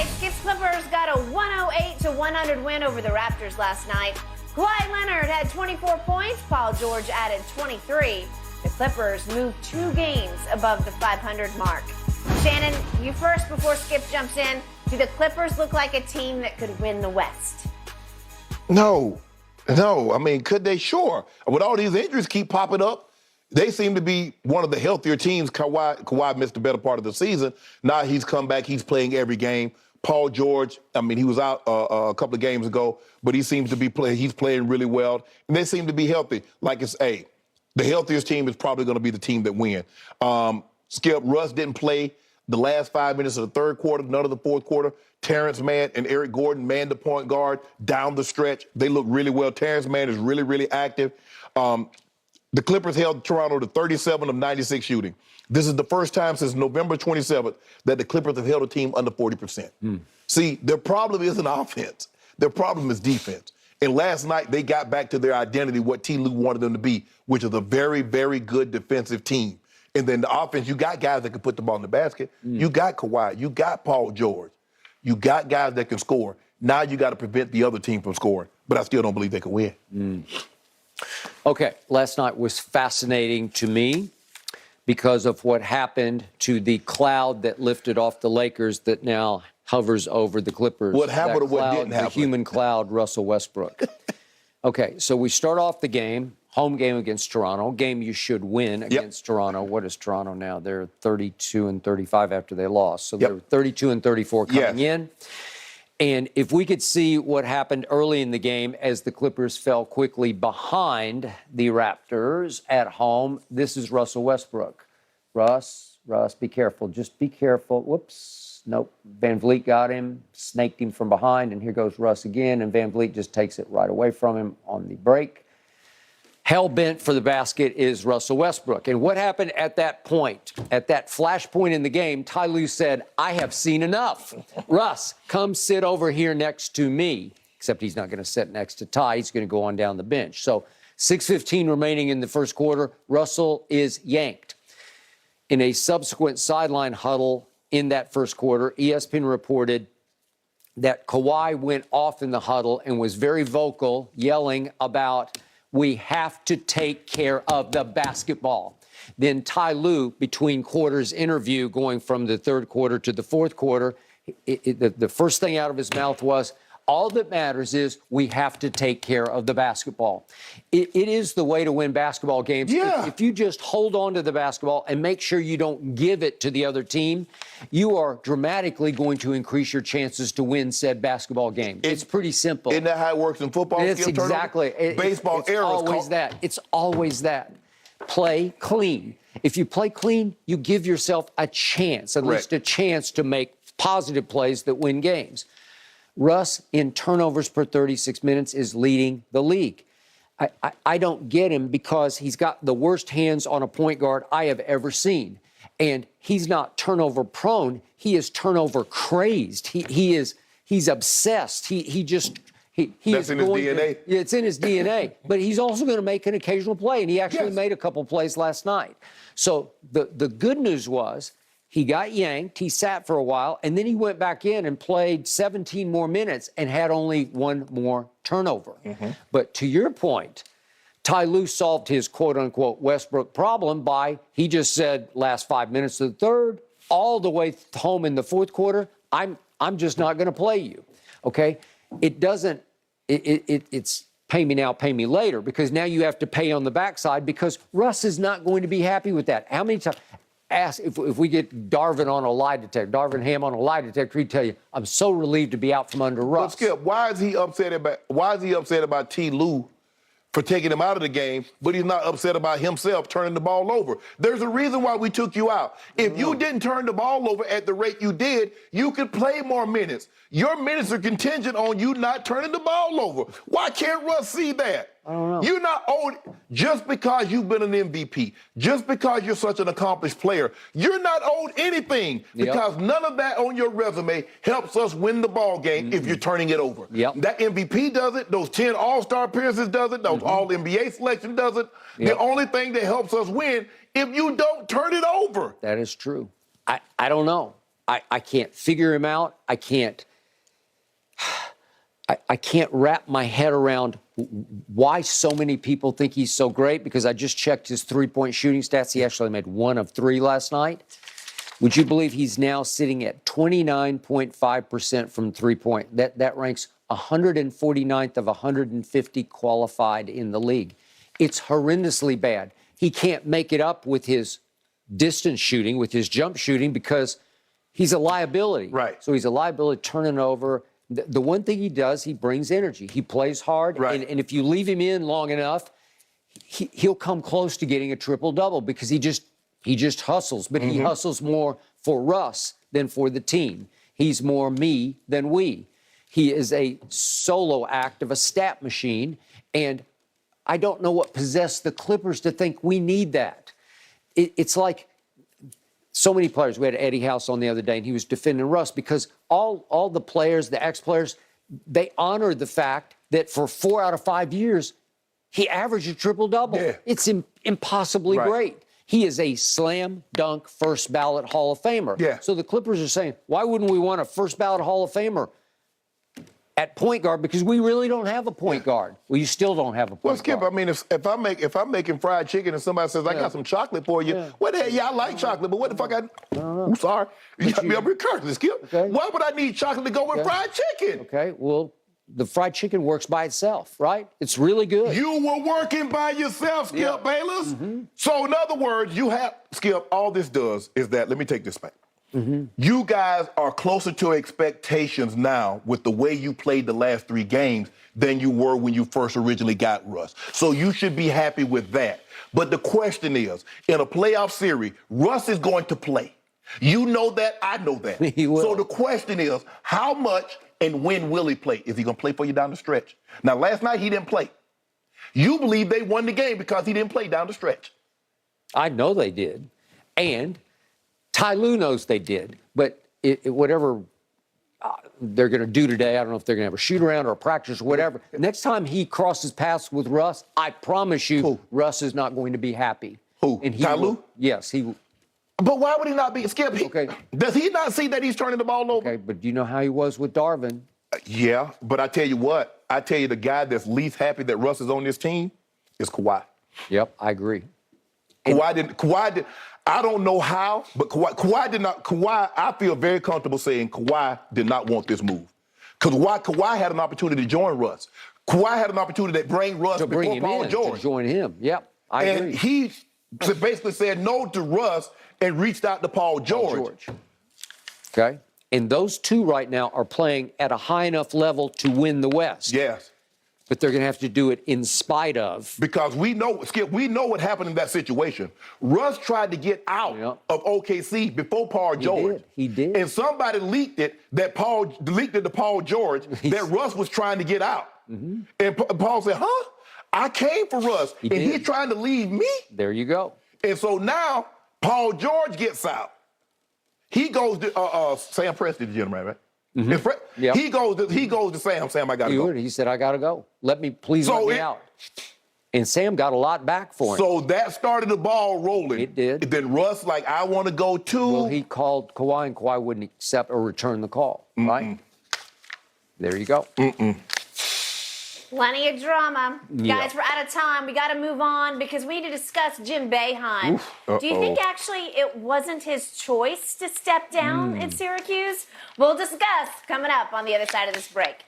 right, Skip's Clippers got a 108-100 win over the Raptors last night. Kawhi Leonard had 24 points. Paul George added 23. The Clippers moved 2 games above the 500 mark. Shannon, you first before Skip jumps in. Do the Clippers look like a team that could win the West? No. I mean, could they? Sure. With all these injuries keep popping up, they seem to be one of the healthier teams. Kawhi missed the better part of the season. Now he's come back. He's playing every game. Paul George, I mean, he was out a couple of games ago, but he seems to be playing. He's playing really well, and they seem to be healthy. Like it's the healthiest team is probably going to be the team that win. Skip, Russ didn't play the last 5 minutes of the third quarter, none of the fourth quarter. Terrence Mann and Eric Gordon manned the point guard down the stretch. They look really well. Terrence Mann is really, really active. The Clippers held Toronto to 37 of 96 shooting. This is the first time since November 27th that the Clippers have held a team under 40%. See, their problem isn't offense. Their problem is defense. And last night, they got back to their identity, what T. Lue wanted them to be, which is a very, very good defensive team. And then the offense, you got guys that can put the ball in the basket. You got Kawhi. You got Paul George. You got guys that can score. Now you got to prevent the other team from scoring. But I still don't believe they can win. Okay, last night was fascinating to me because of what happened to the cloud that lifted off the Lakers that now hovers over the Clippers. What happened or what didn't happen? The human cloud, Russell Westbrook. Okay, so we start off the game, home game against Toronto, game you should win against Toronto. What is Toronto now? They're 32-35 after they lost. So they're 32-34 coming in. And if we could see what happened early in the game as the Clippers fell quickly behind the Raptors at home, this is Russell Westbrook. Russ, be careful. Just be careful. Whoops. Nope. Van Vliet got him, snaked him from behind, and here goes Russ again, and Van Vliet just takes it right away from him on the break. Hell-bent for the basket is Russell Westbrook. And what happened at that point, at that flash point in the game, Ty Lue said, I have seen enough. Russ, come sit over here next to me. Except he's not going to sit next to Ty. He's going to go on down the bench. So 6:15 remaining in the first quarter. Russell is yanked. In a subsequent sideline huddle in that first quarter, ESPN reported that Kawhi went off in the huddle and was very vocal, yelling about, we have to take care of the basketball. Then Ty Lue, between quarters interview, going from the third quarter to the fourth quarter, the first thing out of his mouth was, all that matters is we have to take care of the basketball. It is the way to win basketball games. If you just hold on to the basketball and make sure you don't give it to the other team, you are dramatically going to increase your chances to win said basketball game. It's pretty simple. Isn't that how it works in football? It's exactly. Baseball it's always that. It's always that. Play clean. If you play clean, you give yourself a chance, at least a chance to make positive plays that win games. Russ, in turnovers per 36 minutes, is leading the league. I don't get him because he's got the worst hands on a point guard I have ever seen. And he's not turnover prone. He is turnover crazed. He's obsessed. That's in his DNA. It's in his DNA. But he's also going to make an occasional play. And he actually made a couple plays last night. So the good news was, he got yanked, he sat for a while, and then he went back in and played 17 more minutes and had only one more turnover. But to your point, Ty Lue solved his quote-unquote Westbrook problem by, he just said last 5 minutes of the third, all the way home in the fourth quarter, I'm just not going to play you, okay? It's pay me now, pay me later, because now you have to pay on the backside because Russ is not going to be happy with that. How many times? Ask if we get Darvin on a lie detector, Darvin Ham on a lie detector, he'd tell you, I'm so relieved to be out from under Russ. But Skip, why is he upset about T. Lue for taking him out of the game, but he's not upset about himself turning the ball over? There's a reason why we took you out. If you didn't turn the ball over at the rate you did, you could play more minutes. Your minutes are contingent on you not turning the ball over. Why can't Russ see that? I don't know. You're not owed, just because you've been an MVP, just because you're such an accomplished player, you're not owed anything because none of that on your resume helps us win the ball game if you're turning it over. That MVP does it, those 10 All-Star appearances does it, those All-NBA selection does it. The only thing that helps us win if you don't turn it over. That is true. I don't know. I can't figure him out. I can't wrap my head around why so many people think he's so great, because I just checked his three-point shooting stats. He actually made 1 of 3 last night. Would you believe he's now sitting at 29.5% from three-point? That ranks 149th of 150 qualified in the league. It's horrendously bad. He can't make it up with his distance shooting, with his jump shooting, because he's a liability. Right. So he's a liability turning over. The one thing he does, he brings energy. He plays hard. Right. And if you leave him in long enough, he'll come close to getting a triple-double, because he just hustles. But he hustles more for Russ than for the team. He's more me than we. He is a solo act of a stat machine, and I don't know what possessed the Clippers to think we need that. It's like so many players. We had Eddie House on the other day, and he was defending Russ because all the players, the ex-players, they honor the fact that for 4 out of 5 years, he averaged a triple-double. Yeah. It's impossibly great. He is a slam dunk first ballot Hall of Famer. Yeah. So the Clippers are saying, why wouldn't we want a first ballot Hall of Famer at point guard? Because we really don't have a point guard. Well, you still don't have a point Well, Skip, guard. I mean, if I'm making fried chicken and somebody says, I got some chocolate for you, what the hell? Yeah, I like chocolate, but what the fuck I'm sorry. You got me up here cursing, Skip. Okay. Why would I need chocolate to go with fried chicken? Okay, well, the fried chicken works by itself, right? It's really good. You were working by yourself, Skip Bayless. So in other words, you have, Skip, all this does is that, let me take this back. You guys are closer to expectations now with the way you played the last 3 games than you were when you first originally got Russ. So you should be happy with that. But the question is, in a playoff series, Russ is going to play. You know that, I know that. He will. So the question is, how much and when will he play? Is he going to play for you down the stretch? Now, last night he didn't play. You believe they won the game because he didn't play down the stretch. I know they did. And Ty Lue knows they did. But whatever they're going to do today, I don't know if they're going to have a shoot-around or a practice or whatever. Next time he crosses paths with Russ, I promise you, Russ is not going to be happy. Who? And Ty Lue? Yes, he will. But why would he not be? Skip, Okay. Does he not see that he's turning the ball over? Okay, but do you know how he was with Darvin? Yeah, but I tell you what, the guy that's least happy that Russ is on this team is Kawhi. Yep, I agree. Kawhi did, I don't know how, but Kawhi did not, I feel very comfortable saying Kawhi did not want this move. Because Kawhi had an opportunity to join Russ. Kawhi had an opportunity to bring Russ To bring him Paul in, George. to join him. Yep, I agree. And he basically said no to Russ and reached out to Paul George. Okay. And those two right now are playing at a high enough level to win the West. Yes. But they're going to have to do it in spite of. Because we know, Skip, we know what happened in that situation. Russ tried to get out of OKC before Paul George. He did. And somebody leaked it to Paul George that Russ was trying to get out. And Paul said, huh? I came for Russ. And he's trying to leave me? There you go. And so now Paul George gets out. He goes to Sam Presti, the gentleman, right? Yep. He goes to Sam. Sam, I gotta go. He said, I gotta go. Let me out. And Sam got a lot back for him. So that started the ball rolling. It did. Then Russ, like, I want to go too. Well, he called Kawhi, and Kawhi wouldn't accept or return the call, right? There you go. Plenty of drama. Yeah. Guys, we're out of time. We got to move on because we need to discuss Jim Boeheim. Do you think actually it wasn't his choice to step down at Syracuse? We'll discuss coming up on the other side of this break.